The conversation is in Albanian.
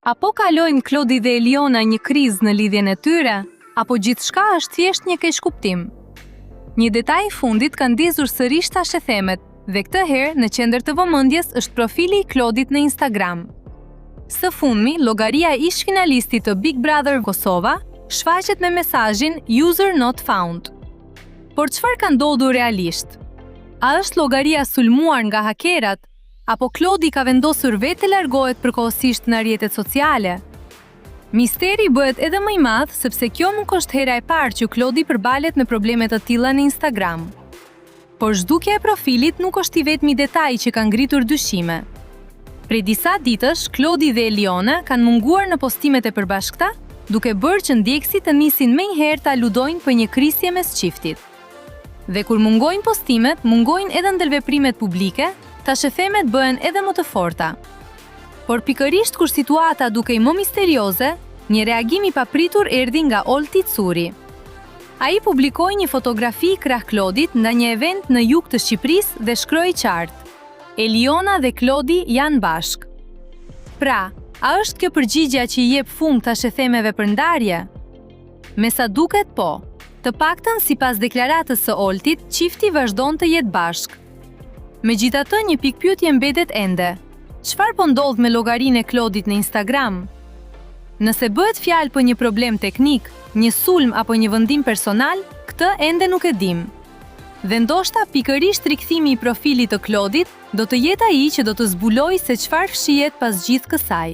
Apo kalojnë Klodi dhe Eliona një krizë në lidhjen e tyre, apo gjithçka është thjesht një keqkuptim? Një detaj i fundit ka ndezur sërish tashethemet dhe këtë herë në qendër të vëmendjes është profili i Klodit në Instagram. Së fundmi, llogaria e ish finalistit të Big Brother Kosova shfaqet me mesazhin User Not Found. Por çfarë ka ndodhur realisht? A është llogaria sulmuar nga hakerat? Apo Klodi ka vendosur vetë të largohet përkohësisht në rrjetet sociale? Misteri bëhet edhe më i madh sepse kjo nuk është hera e parë që Klodi përballet me probleme të tilla në Instagram. Por zhdukja e profilit nuk është i vetmi detaj që ka ngritur dyshime. Prej disa ditësh, Klodi dhe Eliona kanë munguar në postimet e përbashkëta, duke bërë që ndjekësit të nisin menjëherë ta ludojnë për një krisje mes çiftit. Dhe kur mungojnë postimet, mungojnë edhe ndërveprimet publike, tashethemet bëhen edhe më të forta. Por pikërisht kur situata dukej më misterioze, një reagim i papritur erdhi nga Olti Curi. Ai publikoi një fotografi krah Klodit nga një event në jug të Shqipërisë dhe shkroi qartë: Eliona dhe Klodi janë bashk. Pra, a është kjo përgjigjja që i jep fund tashethemeve për ndarje? Me sa duket po. Të paktën sipas deklaratës së Oltit, çifti vazhdon të jetë bashk. Megjithatë, një pikpyetje mbetet ende. Çfarë po ndodh me llogarinë e Klodit në Instagram? Nëse bëhet fjalë për një problem teknik, një sulm apo një vendim personal, këtë ende nuk e dim. Dhe ndoshta pikërisht rikthimi i profilit të Klodit do të jetë ai që do të zbulojë se çfarë fshihet pas gjithë kësaj.